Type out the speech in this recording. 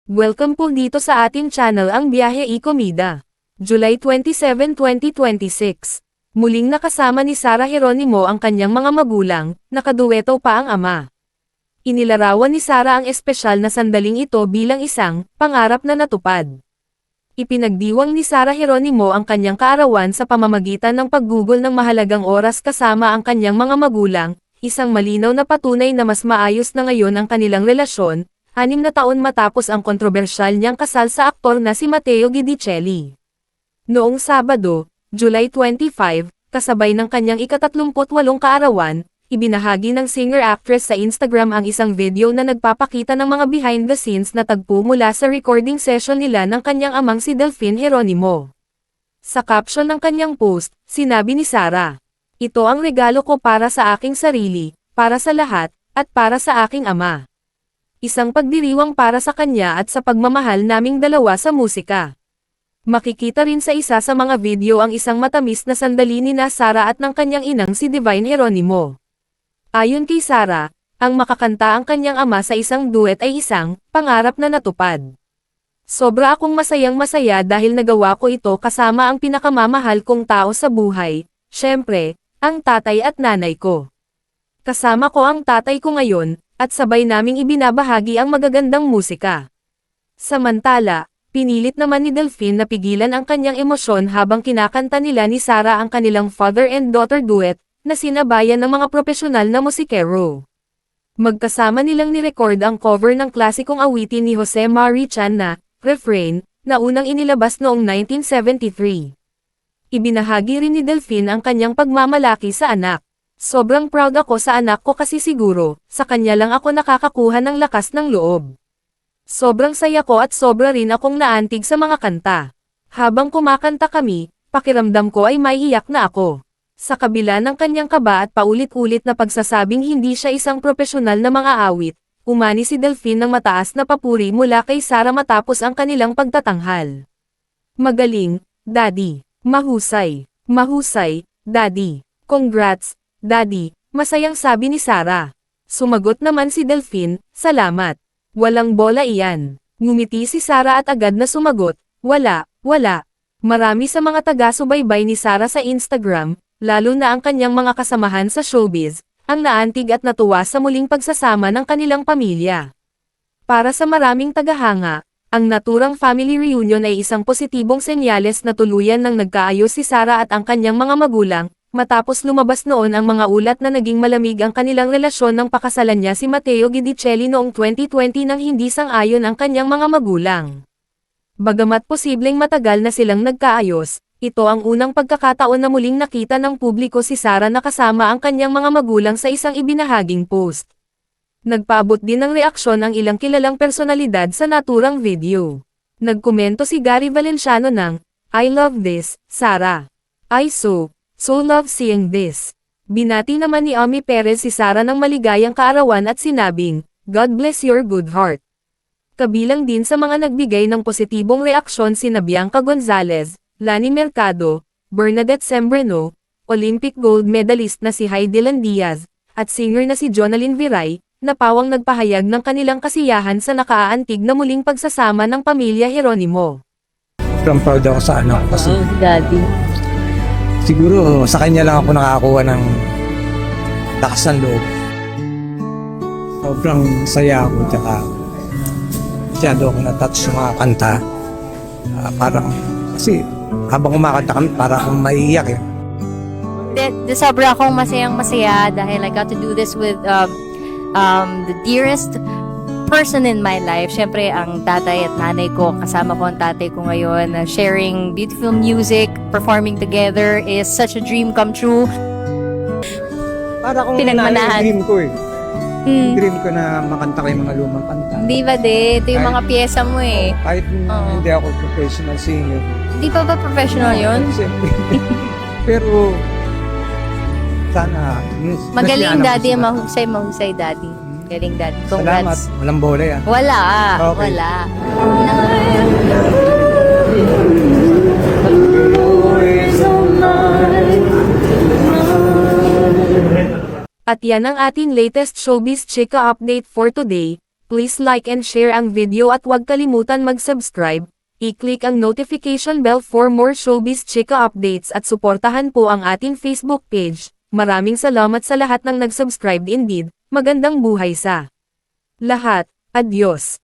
Welcome po dito sa ating channel ang Biyahe Comida. July 27, 2026. Muling nakasama ni Sara Geronimo ang kanyang mga magulang, nakadueto pa ang ama. Inilarawan ni Sara ang espesyal na sandaling ito bilang isang pangarap na natupad. Ipinagdiwang ni Sara Geronimo ang kanyang kaarawan sa pamamagitan ng paggugol ng mahalagang oras kasama ang kanyang mga magulang, isang malinaw na patunay na mas maayos na ngayon ang kanilang relasyon, 6 na taon matapos ang kontrobersyal niyang kasal sa aktor na si Matteo Guidicelli. Noong Sabado, July 25, kasabay ng kanyang ika-38 kaarawan, ibinahagi ng singer-actress sa Instagram ang isang video na nagpapakita ng mga behind-the-scenes na tagpo mula sa recording session nila ng kanyang amang si Delfin Geronimo. Sa caption ng kanyang post, sinabi ni Sara, "Ito ang regalo ko para sa aking sarili, para sa lahat, at para sa aking ama. Isang pagdiriwang para sa kanya at sa pagmamahal naming dalawa sa musika." Makikita rin sa isa sa mga video ang isang matamis na sandali ni Sara at ng kanyang inang si Divine Geronimo. Ayon kay Sara, ang makakanta ang kanyang ama sa isang duet ay isang pangarap na natupad. "Sobra akong masayang-masaya dahil nagawa ko ito kasama ang pinakamamahal kong tao sa buhay, syempre, ang tatay at nanay ko. Kasama ko ang tatay ko ngayon, at sabay naming ibinabahagi ang magagandang musika." Samantala, pinilit naman ni Delfin na pigilan ang kanyang emosyon habang kinakanta nila ni Sara ang kanilang father and daughter duet, na sinabayan ng mga profesional na musikero. Magkasama nilang nirecord ang cover ng klasikong awitin ni Jose Mari Chan na Refrain, na unang inilabas noong 1973. Ibinahagi rin ni Delfin ang kanyang pagmamalaki sa anak. "Sobrang proud ako sa anak ko kasi siguro, sa kanya lang ako nakakakuha ng lakas ng loob. Sobrang saya ko at sobra rin akong naantig sa mga kanta. Habang kumakanta kami, pakiramdam ko ay maiiyak na ako." Sa kabila ng kanyang kaba at paulit-ulit na pagsasabing hindi siya isang profesional na mga awit, umani si Delfin ng mataas na papuri mula kay Sara matapos ang kanilang pagtatanghal. "Magaling, Daddy. Mahusay. Mahusay, Daddy. Congrats, Daddy," masayang sabi ni Sara. Sumagot naman si Delfin, "Salamat. Walang bola iyan." Ngumiti si Sara at agad na sumagot, "Wala, wala." Marami sa mga taga-subaybay ni Sara sa Instagram, lalo na ang kanyang mga kasamahan sa showbiz, ang naantig at natuwa sa muling pagsasama ng kanilang pamilya. Para sa maraming tagahanga, ang naturang family reunion ay isang positibong senyales na tuluyan ng nagkaayos si Sara at ang kanyang mga magulang, matapos lumabas noon ang mga ulat na naging malamig ang kanilang relasyon ng pakasalan niya si Matteo Guidicelli noong 2020 nang hindi sang-ayon ang kanyang mga magulang. Bagamat posibleng matagal na silang nagkaayos, ito ang unang pagkakataon na muling nakita ng publiko si Sara na kasama ang kanyang mga magulang sa isang ibinahaging post. Nagpaabot din ng reaksyon ang ilang kilalang personalidad sa naturang video. Nagkomento si Gary Valenciano ng, "I love this, Sara. I so love seeing this." Binati naman ni Ami Perez si Sara ng maligayang kaarawan at sinabing, "God bless your good heart." Kabilang din sa mga nagbigay ng positibong reaksyon sina Bianca Gonzalez, Lani Mercado, Bernadette Sembreno, Olympic gold medalist na si Heidelan Diaz, at singer na si Jonalyn Viray, na pawang nagpahayag ng kanilang kasiyahan sa nakaaantig na muling pagsasama ng pamilya Geronimo. Sobrang proud ako sa anak ko kasi Daddy. siguro sa kanya lang ako nakakakuha ng lakas ng loob. Sobrang saya ako, tsaka masyado ako na-touch sa mga kanta. Parang, kasi habang kumakanta kami, parang akong maiiyak eh. Sobra akong masayang-masaya dahil I got to do this with the dearest person in my life. Siyempre, ang tatay at nanay ko. Kasama ko ang tatay ko ngayon. Sharing beautiful music, performing together is such a dream come true. Para akong Pinagmanahan. dream ko eh. Dream ko na makanta ko yung mga lumang kanta. Di ba, Ito yung mga pyesa mo eh. Kahit hindi ako professional singer. Di pa ba professional yun? Siyempre. Pero, sana, Magaling, nasiyahan ako Daddy. sila. Mahusay, Daddy. Galing, Daddy. Salamat. Congrats. Walang bola yan. Wala. Okay. Wala. At yan ang ating latest showbiz chika update for today. Please like and share ang video at huwag kalimutan mag-subscribe. I-click ang notification bell for more showbiz chika updates at suportahan po ang ating Facebook page. Maraming salamat sa lahat ng nag-subscribe indeed. Magandang buhay sa lahat. Adios.